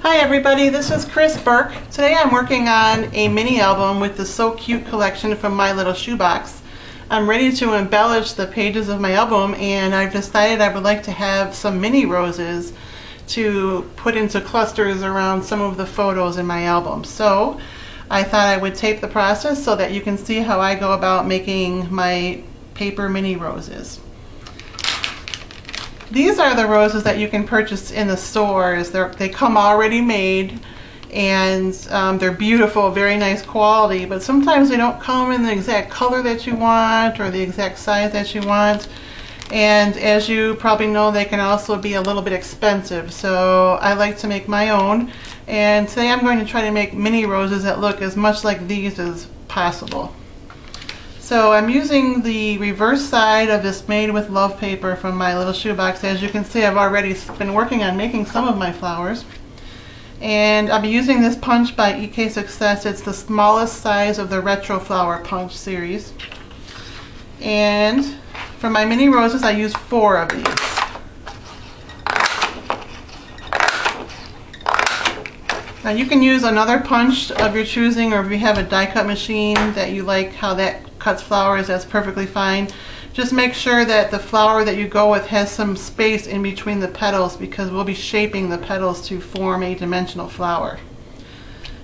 Hi everybody, this is Chris Burke. Today I'm working on a mini album with the So Cute collection from My Little Shoebox. I'm ready to embellish the pages of my album, and I've decided I would like to have some mini roses to put into clusters around some of the photos in my album. So I thought I would tape the process so that you can see how I go about making my paper mini roses. These are the roses that you can purchase in the stores. They come already made, and they're beautiful, very nice quality, but sometimes they don't come in the exact color that you want or the exact size that you want. And as you probably know, they can also be a little bit expensive, so I like to make my own. And today I'm going to try to make mini roses that look as much like these as possible. So I'm using the reverse side of this Made with Love paper from My Little Shoebox. As you can see, I've already been working on making some of my flowers. And I'll be using this punch by EK Success. It's the smallest size of the Retro Flower Punch series. And for my mini roses, I use 4 of these. Now you can use another punch of your choosing, or if you have a die cut machine that you like how that cuts flowers, that's perfectly fine. Just make sure that the flower that you go with has some space in between the petals, because we'll be shaping the petals to form a dimensional flower.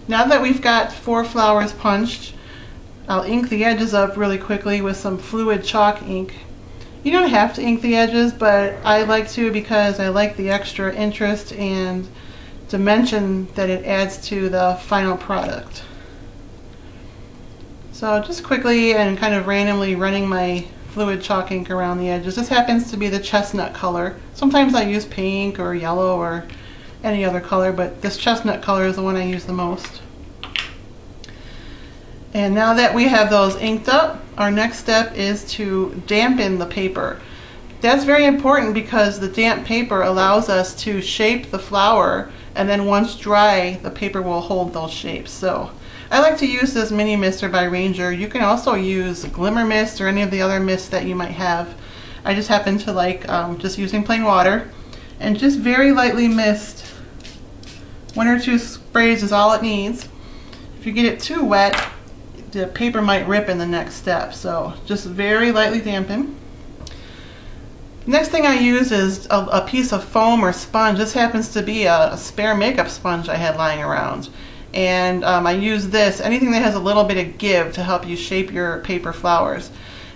Now that we've got 4 flowers punched, I'll ink the edges up really quickly with some fluid chalk ink. You don't have to ink the edges, but I like to because I like the extra interest and dimension that it adds to the final product. So just quickly and kind of randomly running my fluid chalk ink around the edges. This happens to be the chestnut color. Sometimes I use pink or yellow or any other color, but this chestnut color is the one I use the most. And now that we have those inked up, our next step is to dampen the paper. That's very important because the damp paper allows us to shape the flower, and then once dry, the paper will hold those shapes. So I like to use this mini mister by Ranger. You can also use glimmer mist or any of the other mists that you might have. I just happen to like just using plain water, and just very lightly mist. 1 or 2 sprays is all it needs. If you get it too wet, the paper might rip in the next step, so just very lightly dampen. Next thing I use is a piece of foam or sponge. This happens to be a spare makeup sponge I had lying around. And I use this, anything that has a little bit of give, to help you shape your paper flowers.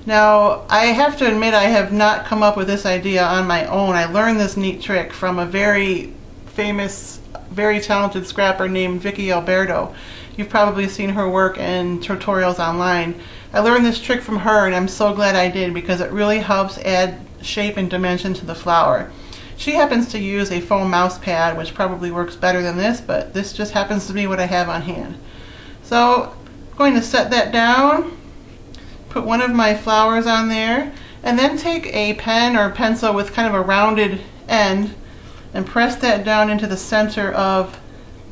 Now, I have to admit I have not come up with this idea on my own. I learned this neat trick from a very famous, very talented scrapper named Vicky Alberto. You've probably seen her work in tutorials online. I learned this trick from her, and I'm so glad I did, because it really helps add shape and dimension to the flower. She happens to use a foam mouse pad, which probably works better than this, but this just happens to be what I have on hand. So I'm going to set that down, put one of my flowers on there, and then take a pen or pencil with kind of a rounded end and press that down into the center of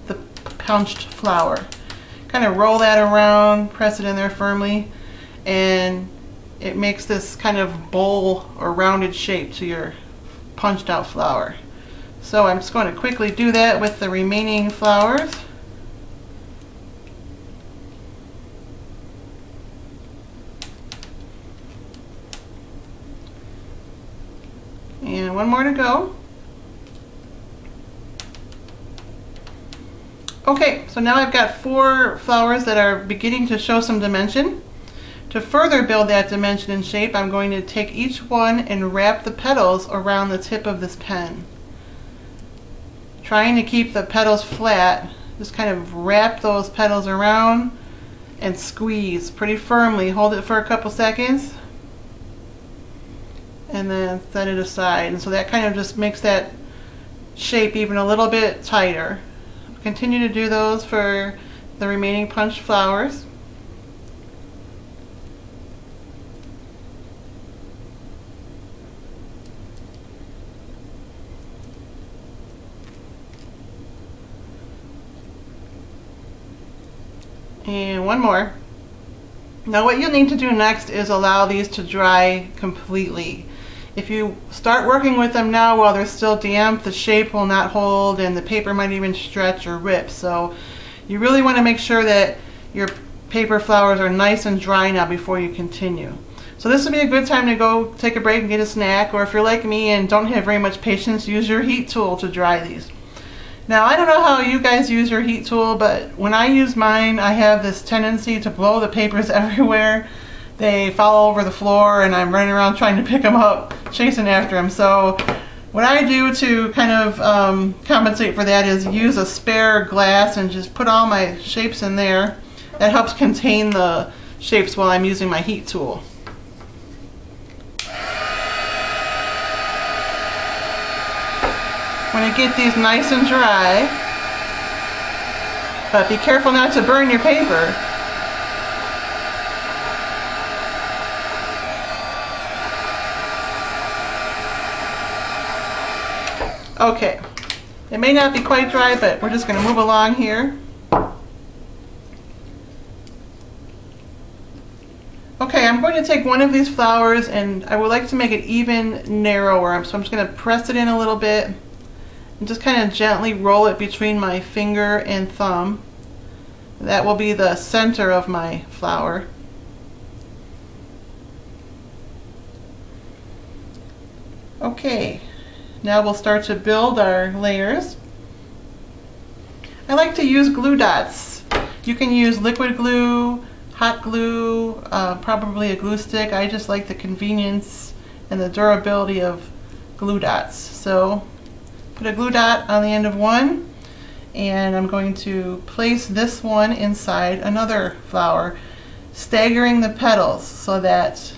the punched flower. Kind of roll that around, press it in there firmly, and it makes this kind of bowl or rounded shape to your punched out flower. So I'm just going to quickly do that with the remaining flowers. And 1 more to go. Okay, so now I've got 4 flowers that are beginning to show some dimension. To further build that dimension and shape, I'm going to take each one and wrap the petals around the tip of this pen. Trying to keep the petals flat, just kind of wrap those petals around and squeeze pretty firmly. Hold it for a couple seconds and then set it aside. And so that kind of just makes that shape even a little bit tighter. Continue to do those for the remaining punched flowers. And 1 more. Now what you'll need to do next is allow these to dry completely. If you start working with them now while they're still damp, the shape will not hold and the paper might even stretch or rip. So you really want to make sure that your paper flowers are nice and dry now before you continue. So this would be a good time to go take a break and get a snack, or if you're like me and don't have very much patience, use your heat tool to dry these. Now, I don't know how you guys use your heat tool, but when I use mine, I have this tendency to blow the papers everywhere. They fall over the floor and I'm running around trying to pick them up, chasing after them. So what I do to kind of compensate for that is use a spare glass and just put all my shapes in there. That helps contain the shapes while I'm using my heat tool. Want to get these nice and dry, but be careful not to burn your paper. Okay, it may not be quite dry, but we're just going to move along here. Okay, I'm going to take one of these flowers and I would like to make it even narrower, so I'm just going to press it in a little bit and just kind of gently roll it between my finger and thumb. That will be the center of my flower. Okay, now we'll start to build our layers. I like to use glue dots. You can use liquid glue, hot glue, probably a glue stick. I just like the convenience and the durability of glue dots. So put a glue dot on the end of one, and I'm going to place this one inside another flower, staggering the petals so that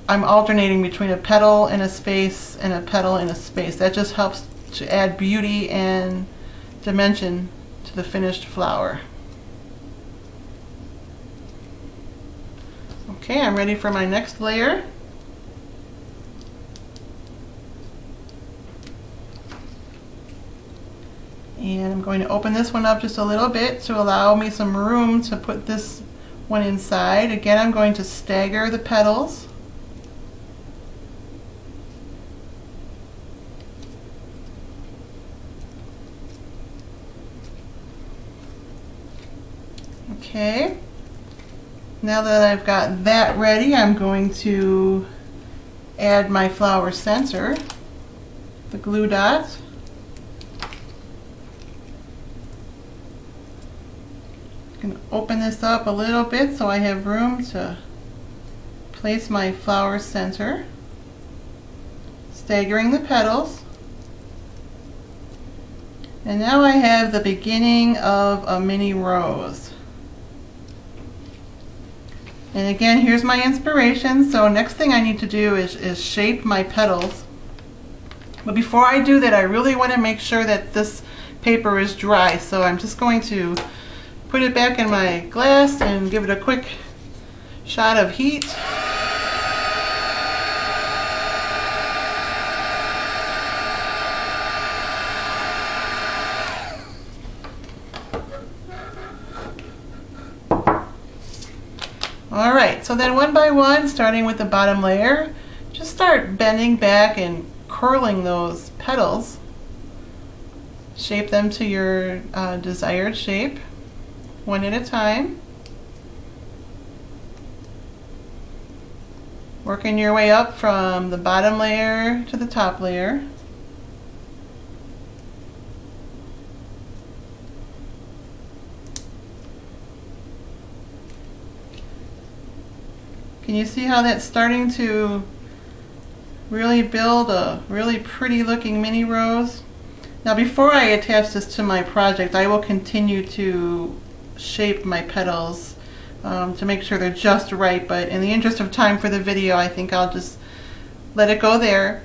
I'm alternating between a petal in a space and a petal in a space. That just helps to add beauty and dimension to the finished flower. Okay, I'm ready for my next layer. And I'm going to open this one up just a little bit to allow me some room to put this one inside. Again, I'm going to stagger the petals. Okay, now that I've got that ready, I'm going to add my flower center, the glue dot. I'm going to open this up a little bit so I have room to place my flower center, staggering the petals. And now I have the beginning of a mini rose. And again, here's my inspiration. So next thing I need to do is shape my petals. But before I do that, I really want to make sure that this paper is dry. So I'm just going to put it back in my glass and give it a quick shot of heat. Alright, so then one by one, starting with the bottom layer, just start bending back and curling those petals. Shape them to your desired shape, one at a time. Working your way up from the bottom layer to the top layer. Can you see how that's starting to really build a really pretty looking mini rose? Now before I attach this to my project, I will continue to shape my petals to make sure they're just right, but in the interest of time for the video, I think I'll just let it go there.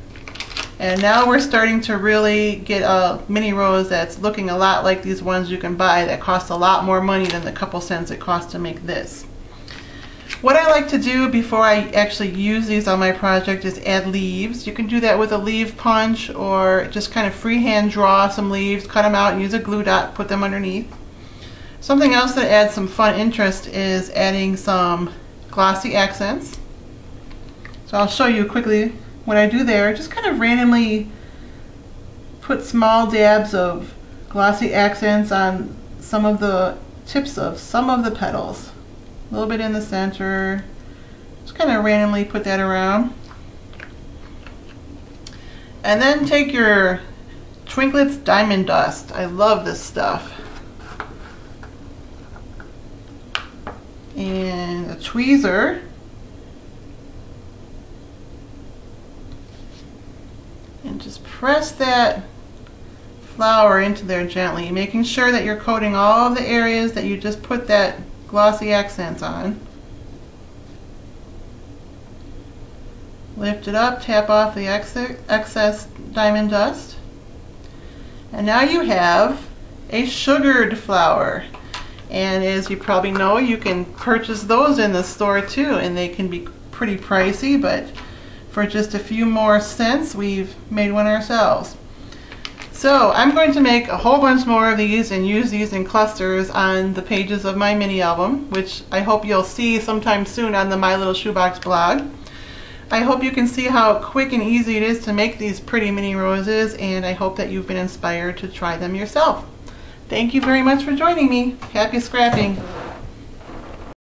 And now we're starting to really get a mini rose that's looking a lot like these ones you can buy that cost a lot more money than the couple cents it costs to make this. What I like to do before I actually use these on my project is add leaves. You can do that with a leaf punch or just kind of freehand draw some leaves, cut them out and use a glue dot, put them underneath. Something else that adds some fun interest is adding some glossy accents. So I'll show you quickly what I do there. Just kind of randomly put small dabs of glossy accents on some of the tips of some of the petals. A little bit in the center. Just kind of randomly put that around. And then take your Twinklets Diamond Dust. I love this stuff. And a tweezer. And just press that flower into there gently, making sure that you're coating all of the areas that you just put that glossy accents on. Lift it up, tap off the excess diamond dust. And now you have a sugared flower. And as you probably know, you can purchase those in the store too, and they can be pretty pricey, but for just a few more cents, we've made one ourselves. So I'm going to make a whole bunch more of these and use these in clusters on the pages of my mini album, which I hope you'll see sometime soon on the My Little Shoebox blog. I hope you can see how quick and easy it is to make these pretty mini roses, and I hope that you've been inspired to try them yourself. Thank you very much for joining me. Happy scrapping!